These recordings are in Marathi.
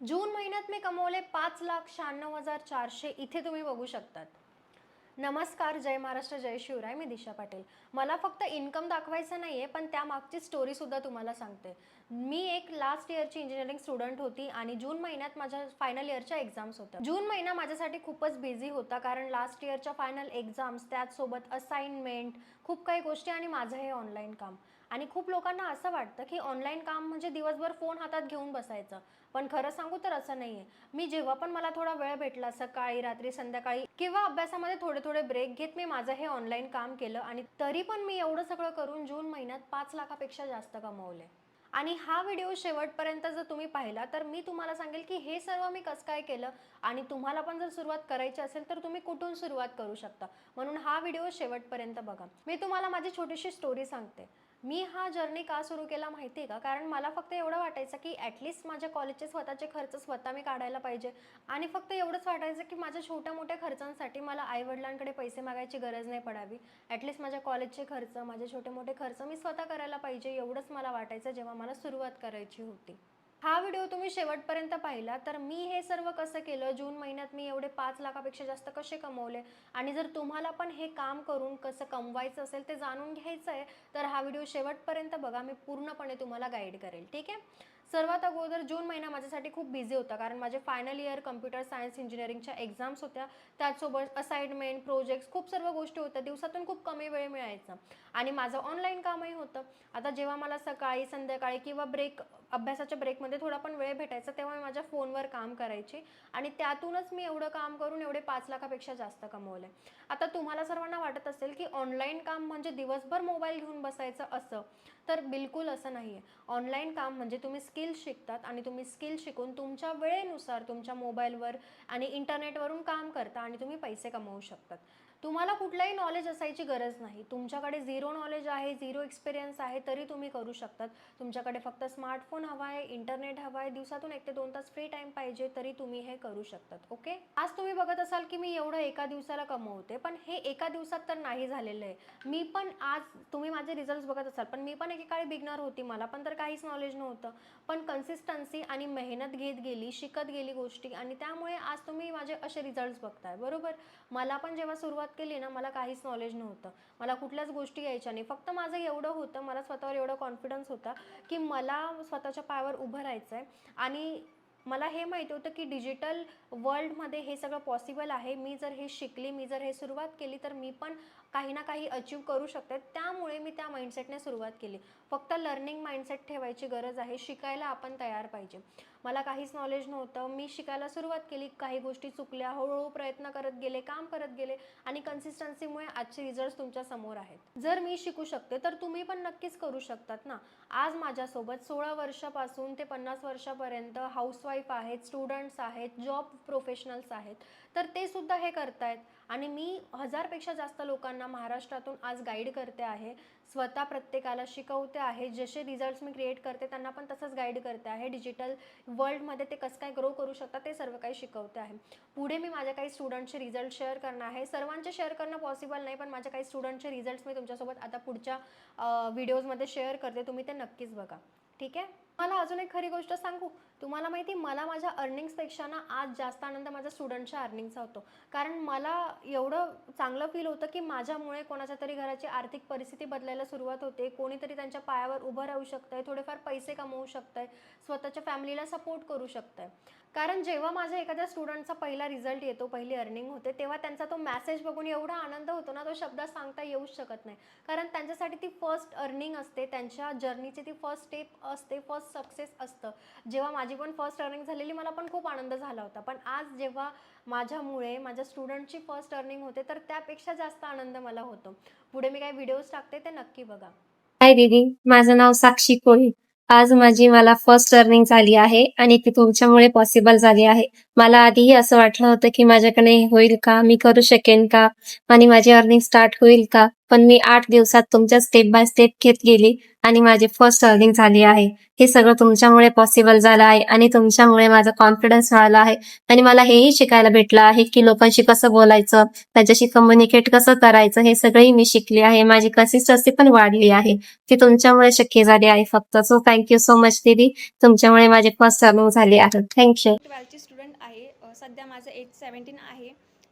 जून महिन्यात मी कमवले 5,96,400 इथे तुम्ही बघू शकतात. नमस्कार, जय महाराष्ट्र, जय शिवराय. मी दिशा पाटील. मला फक्त इन्कम दाखवायचं नाहीये, पण त्यामागची स्टोरी सुद्धा तुम्हाला सांगते. मी एक लास्ट इयरची इंजिनिअरिंग स्टुडंट होती आणि जून महिन्यात माझ्या फायनल इयरच्या एक्झाम्स होत्या. जून महिना माझ्यासाठी खूपच बिझी होता, कारण लास्ट इयरच्या फायनल एक्झाम्स, त्याचसोबत असाइनमेंट, खूप काही गोष्टी आणि माझं हे ऑनलाईन काम. आणि खूप लोकांना असं वाटतं की ऑनलाईन काम म्हणजे दिवसभर फोन हातात घेऊन बसायचं, पण खरं सांगू तर असं नाहीये. मी जेव्हा पण मला थोडा वेळ भेटला, सकाळी, रात्री, संध्याकाळी किंवा अभ्यासामध्ये थोडे थोडे ब्रेक घेत मी माझं हे ऑनलाईन काम केलं आणि तरी पण मी एवढं सगळं करून जून महिन्यात 5 लाखापेक्षा जास्त कमवले. आणि हा व्हिडिओ शेवटपर्यंत जर तुम्ही पाहिला तर मी तुम्हाला सांगेल की हे सर्व मी कसं काय केलं आणि तुम्हाला पण जर सुरुवात करायची असेल तर तुम्ही कुठून सुरुवात करू शकता. म्हणून हा व्हिडिओ शेवटपर्यंत बघा. मी तुम्हाला माझी छोटीशी स्टोरी सांगते. मी हा जर्नी का सुरू केला माहिती आहे का? कारण मला फक्त एवढं वाटायचं की ॲटलिस्ट माझ्या कॉलेजचे स्वतःचे खर्च स्वतः मी काढायला पाहिजे आणि फक्त एवढंच वाटायचं की माझ्या छोट्या मोठ्या खर्चांसाठी मला आईवडिलांकडे पैसे मागायची गरज नाही पडावी. ॲटलिस्ट माझ्या कॉलेजचे खर्च, माझे छोटे मोठे खर्च मी स्वतः करायला पाहिजे, एवढंच मला वाटायचं जेव्हा मला सुरुवात करायची होती. हा व्हिडिओ तुम्ही शेवटपर्यंत पाहिला तर मी हे सर्व कसं केलं, जून महिन्यात मी एवढे 5 लाखापेक्षा जास्त कसे कमवले आणि जर तुम्हाला पण हे काम करून कसं कमवायचं असेल ते जाणून घ्यायचं आहे तर हा व्हिडिओ शेवटपर्यंत बघा. मी पूर्णपणे तुम्हाला गाईड करेल, ठीक आहे. सर्वात अगोदर जून महिना माझ्यासाठी खूप बिझी होता, कारण माझे फायनल इयर कम्प्युटर सायन्स इंजिनिअरिंगच्या एक्झाम्स होत्या. त्याचसोबत असाइनमेंट, प्रोजेक्ट्स, खूप सर्व गोष्टी होत्या. दिवसातून खूप कमी वेळ मिळायचा आणि माझं ऑनलाईन कामही होतं. आता जेव्हा मला सकाळी, संध्याकाळी किंवा अभ्यासाच्या ब्रेकमध्ये थोडा पण वेळ भेटायचा तेव्हा मी माझ्या फोनवर काम करायची आणि त्यातूनच मी एवढं काम करून एवढे 5 लाखापेक्षा जास्त कमवले. आता तुम्हाला सर्वांना वाटत असेल की ऑनलाईन काम म्हणजे दिवसभर मोबाईल घेऊन बसायचं, असं तर बिलकुल असं नाही आहे. ऑनलाईन काम म्हणजे तुम्ही स्किल्स शिकतात आणि तुम्ही स्किल शिकून तुमच्या वेळेनुसार तुमच्या मोबाईलवर आणि इंटरनेटवरून काम करता आणि तुम्ही पैसे कमवू शकतात. तुम्हाला कुठलंही नॉलेज असायची गरज नाही. तुमच्याकडे झिरो नॉलेज आहे, झिरो एक्सपिरियन्स आहे, तरी तुम्ही करू शकतात. तुमच्याकडे फक्त स्मार्टफोन हवा आहे, इंटरनेट हवा आहे, दिवसातून 1 ते 2 तास फ्री टाइम पाहिजे, तरी तुम्ही हे करू शकतात. ओके. आज तुम्ही बघत असाल की मी एवढं एका दिवसाला कमवते, पण हे एका दिवसात तर नाही झालेलं आहे. मी पण आज तुम्ही माझे रिझल्ट बघत असाल, पण मी पण एकेकाळी बिगनर होती. मला पण तर काहीच नॉलेज नव्हतं. पण कन्सिस्टन्सी आणि मेहनत घेत गेली, शिकत गेली गोष्टी आणि त्यामुळे आज तुम्ही माझे असे रिझल्ट्स बघताय, बरोबर. मला पण जेव्हा सुरुवात केली ना, मला काहीच नॉलेज नव्हतं. मला कुठल्याच गोष्टी यायच्या नाही. फक्त माझं एवढं होतं, मला स्वतःवर एवढा कॉन्फिडन्स होता की मला स्वतःच्या पायावर उभं राहायचं आहे आणि मला हे माहिती होतं की डिजिटल वर्ल्डमध्ये हे सगळं पॉसिबल आहे. मी जर हे शिकली, मी जर हे सुरुवात केली तर मी पण काही ना काही अचीव करू शकते. त्यामुळे मी त्या माइंडसेटने सुरुवात केली. फक्त लर्निंग माइंडसेट ठेवायची गरज आहे. शिकायला आपण तयार पाहिजे. मला काहीच नॉलेज नव्हतं. मी शिकायला सुरुवात केली. काही गोष्टी चुकल्या, हळूहळू प्रयत्न करत गेले, काम करत गेले आणि कन्सिस्टन्सीमुळे आजचे रिझल्ट्स तुमच्या समोर आहेत. जर मी शिकू शकते तर तुम्ही पण नक्कीच करू शकतात ना. आज माझ्यासोबत 16 वर्षापासून ते 50 वर्षापर्यंत हाऊसवाईफ आहेत, स्टुडंट्स आहेत, जॉब प्रोफेशनल्स आहेत, तर ते सुद्धा हे करतायत आणि मी 1000पेक्षा जास्त लोकांना महाराष्ट्रातून आज गाईड करते आहे. स्वतः प्रत्येकाला शिकवते आहे. जसे रिझल्ट्स मी क्रिएट करते त्यांना पण तसंच गाईड करते आहे. डिजिटल वर्ल्डमध्ये ते कसं काय ग्रो करू शकतात ते सर्व काही शिकवते आहे. पुढे मी माझ्या काही स्टुडंटचे रिझल्ट शेअर करणार आहे. सर्वांचे शेअर करणं पॉसिबल नाही, पण माझ्या काही स्टुडंटचे रिझल्ट्स मी तुमच्यासोबत आता पुढच्या व्हिडिओजमध्ये शेअर करते. तुम्ही ते नक्कीच बघा, ठीक आहे. मला अजून एक खरी गोष्ट सांगू. तुम्हाला माहिती, मला माझ्या अर्निंग्सपेक्षा ना आज जास्त आनंद माझ्या स्टुडंटच्या अर्निंगचा होतो. कारण मला एवढं चांगलं फील होतं की माझ्यामुळे कोणाच्या तरी घराची आर्थिक परिस्थिती बदलायला सुरुवात होते. कोणीतरी त्यांच्या पायावर उभं राहू शकतंय, थोडेफार पैसे कमवू शकतंय, स्वतःच्या फॅमिलीला सपोर्ट करू शकतंय. कारण जेव्हा माझ्या एखाद्या स्टुडंटचा पहिला रिझल्ट येतो, पहिली अर्निंग होते, तेव्हा त्यांचा तो मेसेज बघून एवढा आनंद होतो ना, तो शब्दात सांगता येऊच शकत नाही. कारण त्यांच्यासाठी ती फर्स्ट अर्निंग असते, त्यांच्या जर्नीची ती फर्स्ट स्टेप असते, फर्स्ट सक्सेस असतं. जेव्हा माझी पण फर्स्ट अर्निंग झालेली, मला पण खूप आनंद झाला होता. पण आज जेव्हा माझ्यामुळे माझ्या स्टुडंटची फर्स्ट अर्निंग होते तर त्यापेक्षा जास्त आनंद मला होतो. पुढे मी काही व्हिडिओज टाकते, ते नक्की बघा. हाय दीदी, माझं नाव साक्षी कोळी. आज मला फर्स्ट अर्निंग झाली आहे आणि ती तुमच्यामुळे पॉसिबल झाली आहे. मला आधीही असं वाटलं होतं की माझ्याकडे होईल का, मी करू शकेन का आणि माझी अर्निंग स्टार्ट होईल का. पण मी 8 दिवसात तुमच्या स्टेप बाय स्टेप घेत गेली आणि माझी फर्स्ट अर्निंग झाली आहे. हे सगळं तुमच्यामुळे पॉसिबल झालं आहे आणि तुमच्यामुळे माझा कॉन्फिडन्स वाढला आहे आणि मला हेही शिकायला भेटलं आहे की लोकांशी कसं बोलायचं, त्यांच्याशी कम्युनिकेट कसं करायचं, हे सगळंही मी शिकले आहे. माझी कन्सिस्टन्सी पण वाढली आहे. ती तुमच्यामुळे शक्य झाली आहे फक्त. सो थँक्यू सो मच दीदी. तुमच्यामुळे माझी फर्स्ट अर्निंग झाली आहे. थँक्यू. 12ची स्टुडंट आहे. सध्या माझं एज 17 आहे.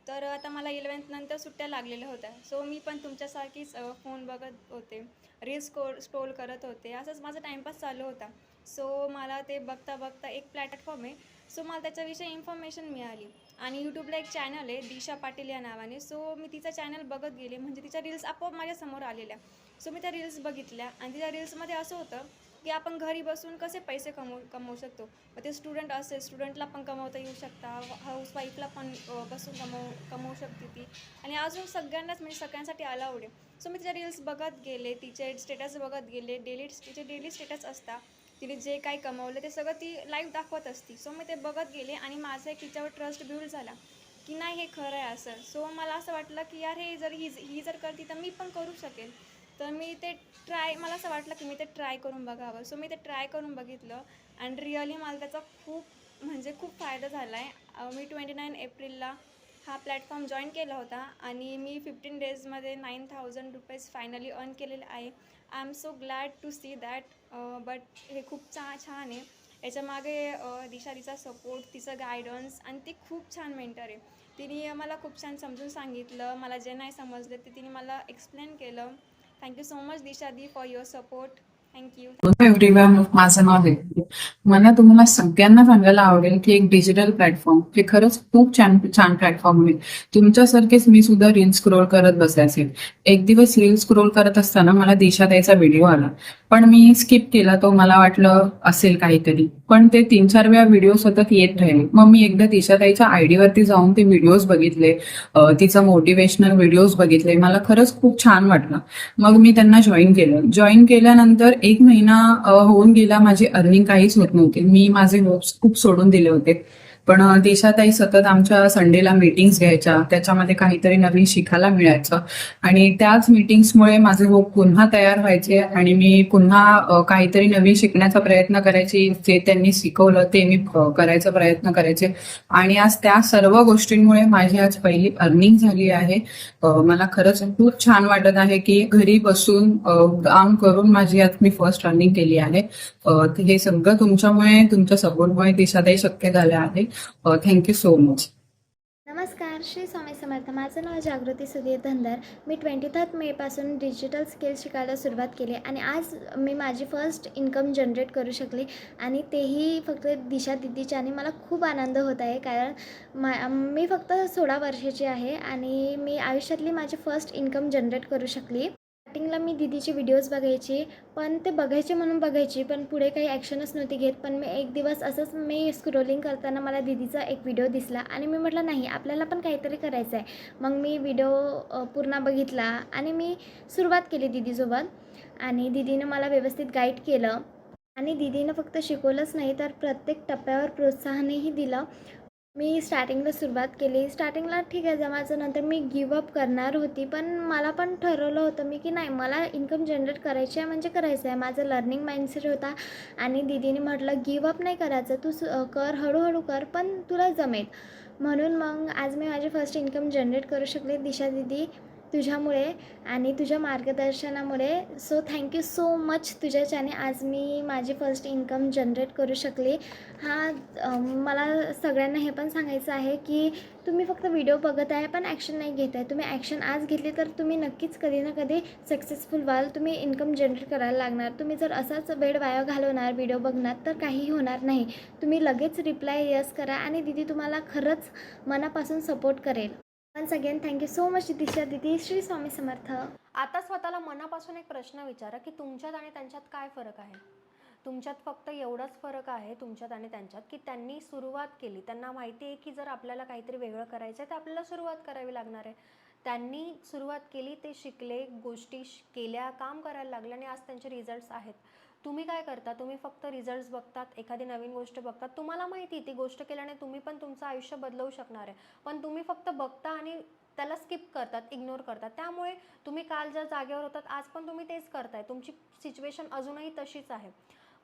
तर आता मला 11th नंतर सुट्ट्या लागलेल्या होत्या. सो मी पण तुमच्यासारखीच फोन बघत होते, रील्स स्क्रोल करत होते. असंच माझा टाईमपास चालू होता. सो मला ते बघता बघता एक प्लॅटफॉर्म आहे. सो मला त्याच्याविषयी इन्फॉर्मेशन मिळाली आणि यूट्यूबला एक चॅनल आहे दिशा पाटील या नावाने. सो मी तिचा चॅनल बघत गेले, म्हणजे तिच्या रील्स आपोआप माझ्यासमोर आलेल्या. सो मी त्या रील्स बघितल्या आणि तिच्या रील्समध्ये असं होतं की आपण घरी बसून कसे पैसे कमवू शकतो. मग ते स्टुडंट असेल, स्टुडंटला पण कमवता येऊ शकता, हाऊसवाईफला पण बसून कमवू शकते ती, आणि अजून सगळ्यांनाच, म्हणजे सगळ्यांसाठी अलाउड आहे. सो मी तिच्या रील्स बघत गेले, तिचे स्टेटस बघत गेले. तिचे डेली स्टेटस असतात, तिने जे काही कमवलं ते सगळं ती लाईव्ह दाखवत असते. सो मी ते बघत गेले आणि माझा एक तिच्यावर ट्रस्ट बिल्ड झाला की नाही, हे खरं आहे असं. सो मला असं वाटलं की यार, हे जर ही जर करते तर मी पण करू शकेल. तर मी ते मला असं वाटलं की मी ते ट्राय करून बघावं. सो मी ते ट्राय करून बघितलं आणि रिअली मला त्याचा खूप फायदा झाला आहे. मी 29 एप्रिलला हा प्लॅटफॉर्म जॉईन केला होता आणि मी 15 डेजमध्ये 9,000 रुपीज फायनली अर्न केलेले आहे. I am so glad to see that. But हे खूप छान आहे. याच्यामागे तिचा सपोर्ट, तिचं गायडन्स, आणि ती खूप छान मेंटर आहे. तिने मला खूप छान समजून सांगितलं. मला जे नाही समजलं ते तिने मला एक्सप्लेन केलं. Thank you so much Disha the for your support. Thank you. Everyone, माझं नाव आहे. मला तुम्हाला सगळ्यांना सांगायला आवडेल की एक डिजिटल प्लॅटफॉर्म हे खरंच खूप छान छान प्लॅटफॉर्म आहे. तुमच्यासारखेच मी सुद्धा रील स्क्रोल करत बसायचे. एक दिवस रील स्क्रोल करत असताना मला दिशाताईचा व्हिडिओ आला, पण मी स्किप केला तो. मला वाटलं असेल काहीतरी, पण ते 3-4 वेळा व्हिडिओ सतत येत राहिले. मग मी एकदा दिशाताईच्या आयडी वरती जाऊन ते व्हिडिओज बघितले, तिचं मोटिवेशनल व्हिडिओज बघितले. मला खरंच खूप छान वाटलं. मग मी त्यांना जॉईन केलं. जॉईन केल्यानंतर 1 महिना होऊन गेला. माझी अर्निंग काहीच होत नव्हती. मी माझे होप्स खूप सोडून दिले होते. पण दिशाताई सतत आमच्या संडेला मीटिंग्स घ्यायच्या, त्याच्यामध्ये काहीतरी नवीन शिकायला मिळायचं आणि त्याच मीटिंग्समुळे माझे होप पुन्हा तयार व्हायचे आणि मी पुन्हा काहीतरी नवीन शिकण्याचा प्रयत्न करायची. जे त्यांनी शिकवलं ते मी करायचा प्रयत्न करायचे आणि आज त्या सर्व गोष्टींमुळे माझी आज पहिली अर्निंग झाली आहे. मला खरंच खूप छान वाटत आहे की घरी बसून काम करून माझी आज मी फर्स्ट अर्निंग केली आहे. हे सगळं तुमच्यामुळे, तुमच्या सपोर्टमुळे दिशाताई शक्य झालं आहे. Thank you so much. नमस्कार, श्री स्वामी समर्थ. माझं नाव जागृती सुधीर धनगर. मी 23 मेपासून डिजिटल स्किल्स शिकायला सुरुवात केली आणि आज मी माझी फर्स्ट इन्कम जनरेट करू शकली, आणि तेही फक्त दिशा दीदीच्या. आणि मला खूप आनंद होत आहे, कारण मी फक्त 16 वर्षाची आहे आणि मी आयुष्यातली माझी फर्स्ट इन्कम जनरेट करू शकली. स्टार्टिंगला मी दीदीचे व्हिडिओज बघायची, पण ते बघायचे म्हणून बघायची, पण पुढे काही ॲक्शनच नव्हती घेत. पण मी एक दिवस असंच मी स्क्रोलिंग करताना मला दीदीचा एक व्हिडिओ दिसला आणि मी म्हटलं नाही, आपल्याला पण काहीतरी करायचं आहे. मग मी व्हिडिओ पूर्ण बघितला आणि मी सुरुवात केली दीदीसोबत, आणि दीदीनं मला व्यवस्थित गाईड केलं. आणि दीदीनं फक्त शिकवलंच नाही, तर प्रत्येक टप्प्यावर प्रोत्साहनही दिलं. मी स्टार्टिंगला सुरुवात केली. स्टार्टिंगला ठीक आहे जमायचं, नंतर मी गिवअप करणार होती, पण मला पण ठरवलं होतं मी की नाही, मला इन्कम जनरेट करायची आहे म्हणजे करायचं आहे. माझं लर्निंग माइंडसेट होता आणि दीदीने म्हटलं गिवअप नाही करायचं, तू कर, हळूहळू कर, पण तुला जमेल. म्हणून मग आज मी माझी फर्स्ट इन्कम जनरेट करू शकले दिशा दीदी, तुझ्यामुळे आणि तुझ्या मार्गदर्शनामुळे. सो थँक्यू सो मच तुझ्याच्याने आज मी माझी फर्स्ट इन्कम जनरेट करू शकले. मला सगळ्यांना हे पण सांगायचं आहे की तुम्ही फक्त व्हिडिओ बघत आहे पण ॲक्शन नाही घेत आहे. तुम्ही ॲक्शन आज घेतली तर तुम्ही नक्कीच कधी ना कधी सक्सेसफुल व्हाल. तुम्ही इन्कम जनरेट करायला लागणार. तुम्ही जर असाच वेळ वाया घालवणार, व्हिडिओ बघणार, तर काहीही होणार नाही. तुम्ही लगेच रिप्लाय यस करा आणि दीदी तुम्हाला खरंच मनापासून सपोर्ट करेल. Once again thank you so much Disha didi. Shri Swami Samarth. आता स्वतःला मनापासून एक प्रश्न विचारा की तुमच्यात आणि त्यांच्यात काय फरक आहे. तुमच्यात फक्त एवढाच फरक आहे तुमच्यात आणि त्यांच्यात की त्यांनी सुरुवात केली. त्यांना माहिती आहे की जर आपल्याला काहीतरी वेगळं करायचं आहे तर आपल्याला सुरुवात करावी लागणार आहे. त्यांनी सुरुवात केली, ते शिकले, गोष्टी केल्या, काम करायला लागले आणि आज त्यांचे रिझल्ट्स आहेत. तुम्ही काय करता, तुम्ही फक्त रिझल्ट्स बघतात, एखादी नवीन गोष्ट बघतात, तुम्हाला माहिती ती गोष्ट केल्याने तुम्ही पण तुमचं आयुष्य बदलवू शकणार आहे, पण तुम्ही फक्त बघता आणि त्याला स्किप करतात, इग्नोर करतात. त्यामुळे तुम्ही काल ज्या जागेवर होतात आज पण तुम्ही तेच करताय, तुमची सिच्युएशन अजूनही तशीच आहे.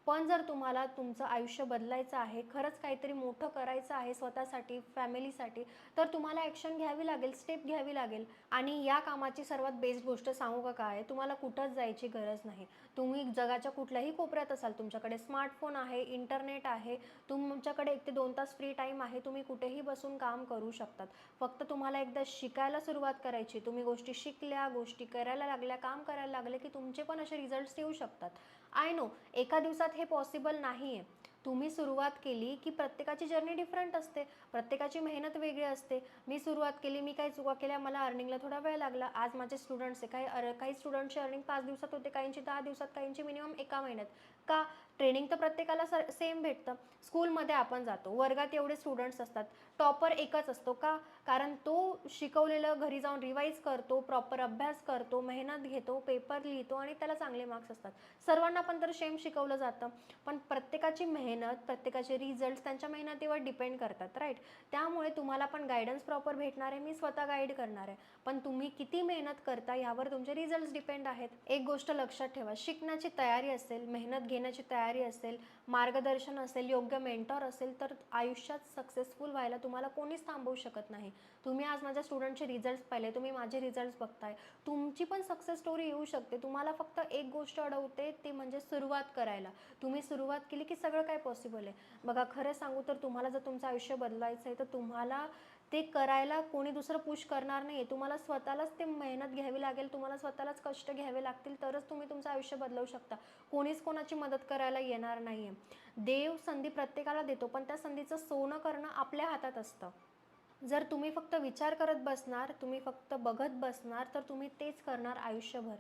पण जर तुम्हाला तुमचं आयुष्य बदलायचं आहे, खरंच काहीतरी मोठं करायचं आहे स्वतःसाठी, फॅमिलीसाठी, तर तुम्हाला ॲक्शन घ्यावी लागेल, स्टेप घ्यावी लागेल. आणि या कामाची सर्वात बेस्ट गोष्ट सांगू का काय आहे, तुम्हाला कुठंच जायची गरज नाही. तुम्ही जगाच्या कुठल्याही कोपऱ्यात असाल, तुमच्याकडे स्मार्टफोन आहे, इंटरनेट आहे, तुमच्याकडे 1 ते 2 तास फ्री टाईम आहे, तुम्ही कुठेही बसून काम करू शकतात. फक्त तुम्हाला एकदा शिकायला सुरुवात करायची. तुम्ही गोष्टी शिकल्या, गोष्टी करायला लागल्या, काम करायला लागले की तुमचे पण असे रिझल्ट्स येऊ शकतात. आय नो एका दिवसात हे पॉसिबल नाही आहे. तुम्ही सुरुवात केली की प्रत्येकाची जर्नी डिफरंट असते, प्रत्येकाची मेहनत वेगळी असते. मी सुरुवात केली, मी काही चुका केल्या, मला अर्निंगला थोडा वेळ लागला. आज माझे स्टुडंट्स आहे, काही स्टुडंटची अर्निंग 5 दिवसात होते, काहींची 10 दिवसात, काहींची मिनिमम 1 महिन्यात. का? ट्रेनिंग तर प्रत्येकाला सेम भेटतं. स्कूलमध्ये आपण जातो, वर्गात एवढे स्टुडंट्स असतात, टॉपर एकच असतो. का? कारण तो शिकवलेलं घरी जाऊन रिवाईज करतो, प्रॉपर अभ्यास करतो, मेहनत घेतो, पेपर लिहितो आणि त्याला चांगले मार्क्स असतात. सर्वांना पण तर सेम शिकवलं जातं, पण प्रत्येकाची मेहनत, प्रत्येकाचे रिझल्ट्स त्यांच्या मेहनतीवर डिपेंड करतात, राईट? त्यामुळे तुम्हाला पण गायडन्स प्रॉपर भेटणार आहे, मी स्वतः गाईड करणार आहे, पण तुम्ही किती मेहनत करता यावर तुमचे रिझल्ट्स डिपेंड आहेत. एक गोष्ट लक्षात ठेवा, शिकण्याची तयारी असेल, मेहनत घेण्याची तयारी असेल, मार्गदर्शन असेल, योग्य मेंटॉर असेल, तर आयुष्यात सक्सेसफुल व्हायला तुम्हाला कोणीच थांबवू शकत नाही. तुम्ही आज माझ्या स्टुडंटचे रिझल्ट्स पाहिले, तुम्ही माझे रिझल्ट्स बघताय, तुमची पण सक्सेस स्टोरी येऊ शकते. तुम्हाला फक्त एक गोष्ट अडवते, ती म्हणजे सुरुवात करायला. तुम्ही सुरुवात केली की सगळं काय पॉसिबल आहे. बघा, खरं सांगू तर तुम्हाला जर तुमचं आयुष्य बदलायचं आहे तर तुम्हाला ते करायला कोणी दुसरं पुश करणार नाही आहे. तुम्हाला स्वतःलाच ते मेहनत घ्यावी लागेल, तुम्हाला स्वतःलाच कष्ट घ्यावे लागतील, तरच तुम्ही तुमचं आयुष्य बदलवू शकता. कोणीच कोणाची मदत करायला येणार नाही आहे. देव संधी प्रत्येकाला देतो, पण त्या संधीचं सोनं करणं आपल्या हातात असतं. जर तुम्ही फक्त विचार करत बसणार, तुम्ही फक्त बघत बसणार, तर तुम्ही तेच करणार आयुष्यभर.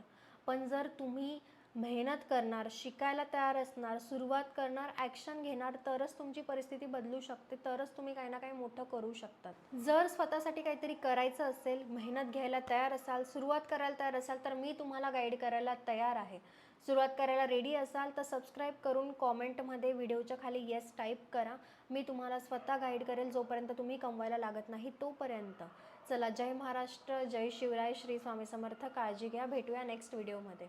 पण जर तुम्ही मेहनत करणार, शिकायला तयार असणार, सुरुवात करणार, ॲक्शन घेणार, तरच तुमची परिस्थिती बदलू शकते, तरच तुम्ही काही ना काही मोठं करू शकतात. जर स्वतःसाठी काहीतरी करायचं असेल, मेहनत घ्यायला तयार असाल, सुरुवात करायला तयार असाल, तर मी तुम्हाला गाईड करायला तयार आहे. सुरुवात करायला रेडी असाल तर सबस्क्राईब करून कॉमेंटमध्ये व्हिडिओच्या खाली येस टाईप करा. मी तुम्हाला स्वतः गाईड करेल, जोपर्यंत तुम्ही कमवायला लागत नाही तोपर्यंत. चला, जय महाराष्ट्र, जय शिवराय, श्री स्वामी समर्थ. काळजी घ्या, भेटूया नेक्स्ट व्हिडिओमध्ये.